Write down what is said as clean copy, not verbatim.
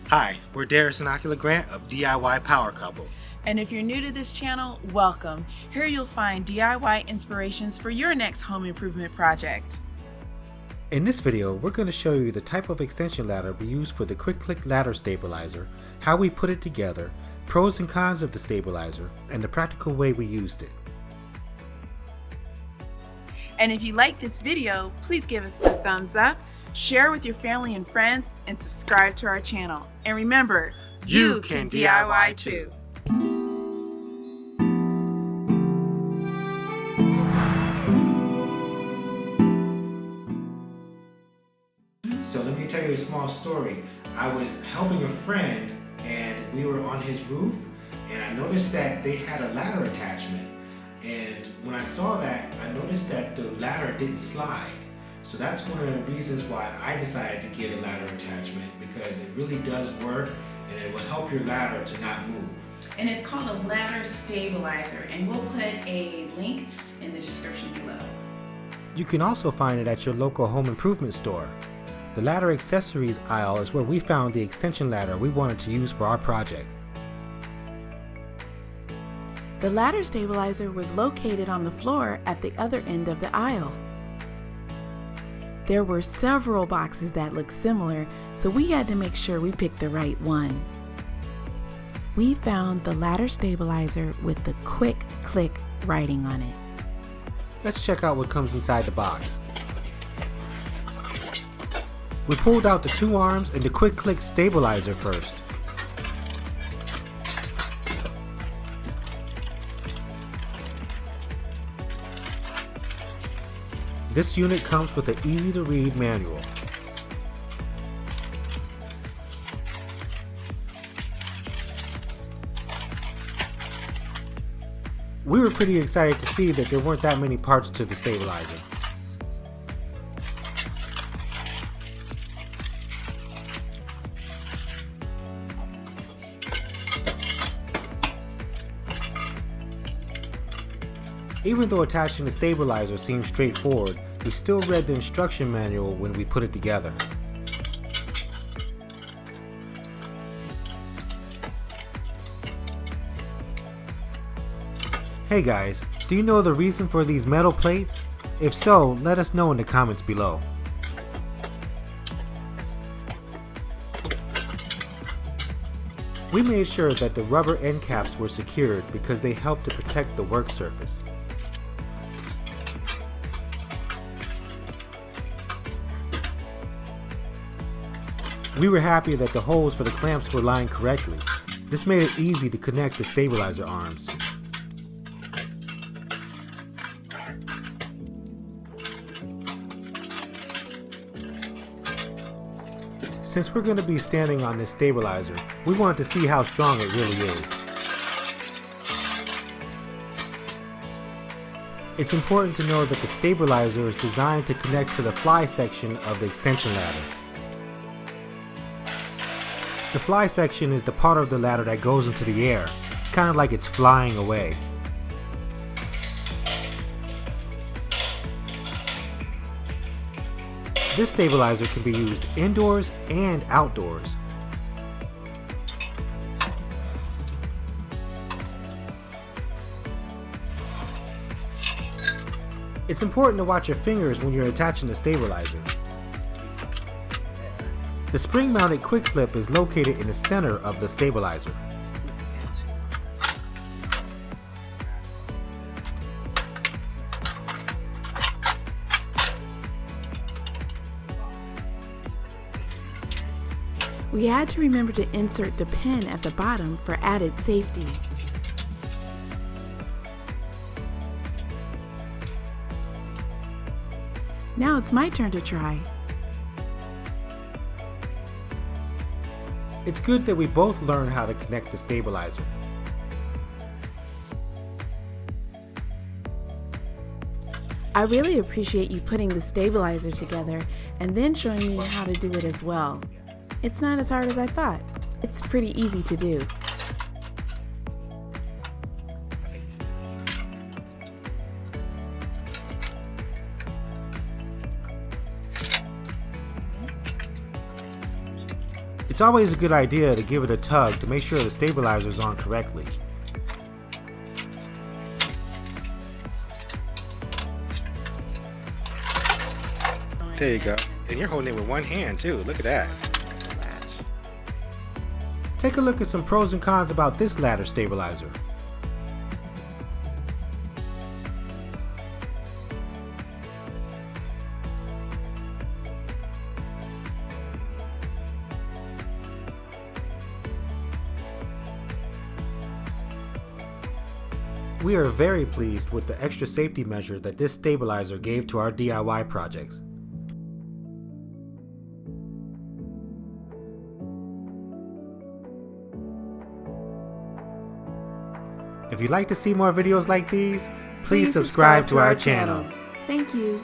Hi, we're Daires and Akilah Grant of DIY Power Couple. And if you're new to this channel, welcome. Here you'll find DIY inspirations for your next home improvement project. In this video, we're going to show you the type of extension ladder we use for the quick click ladder stabilizer, how we put it together, pros and cons of the stabilizer, and the practical way we used it. And if you like this video, please give us a thumbs up, share with your family and friends, and subscribe to our channel. And remember, you can DIY too. So let me tell you a small story. I was helping a friend and we were on his roof, and I noticed that they had a ladder attachment. And when I saw that, I noticed that the ladder didn't slide. So that's one of the reasons why I decided to get a ladder attachment, because it really does work and it will help your ladder to not move. And it's called a ladder stabilizer, and we'll put a link in the description below. You can also find it at your local home improvement store. The ladder accessories aisle is where we found the extension ladder we wanted to use for our project. The ladder stabilizer was located on the floor at the other end of the aisle. There were several boxes that looked similar, so we had to make sure we picked the right one. We found the ladder stabilizer with the quick click writing on it. Let's check out what comes inside the box. We pulled out the two arms and the quick click stabilizer first. This unit comes with an easy to read manual. We were pretty excited to see that there weren't that many parts to the stabilizer. Even though attaching the stabilizer seems straightforward, we still read the instruction manual when we put it together. Hey guys, do you know the reason for these metal plates? If so, let us know in the comments below. We made sure that the rubber end caps were secured because they help to protect the work surface. We were happy that the holes for the clamps were lined correctly. This made it easy to connect the stabilizer arms. Since we're going to be standing on this stabilizer, we want to see how strong it really is. It's important to know that the stabilizer is designed to connect to the fly section of the extension ladder. The fly section is the part of the ladder that goes into the air. It's kind of like it's flying away. This stabilizer can be used indoors and outdoors. It's important to watch your fingers when you're attaching the stabilizer. The spring-mounted quick clip is located in the center of the stabilizer. We had to remember to insert the pin at the bottom for added safety. Now it's my turn to try. It's good that we both learn how to connect the stabilizer. I really appreciate you putting the stabilizer together and then showing me how to do it as well. It's not as hard as I thought. It's pretty easy to do. It's always a good idea to give it a tug to make sure the stabilizer is on correctly. There you go. And you're holding it with one hand too. Look at that. Take a look at some pros and cons about this ladder stabilizer. We are very pleased with the extra safety measure that this stabilizer gave to our DIY projects. If you'd like to see more videos like these, please subscribe to our channel. Thank you.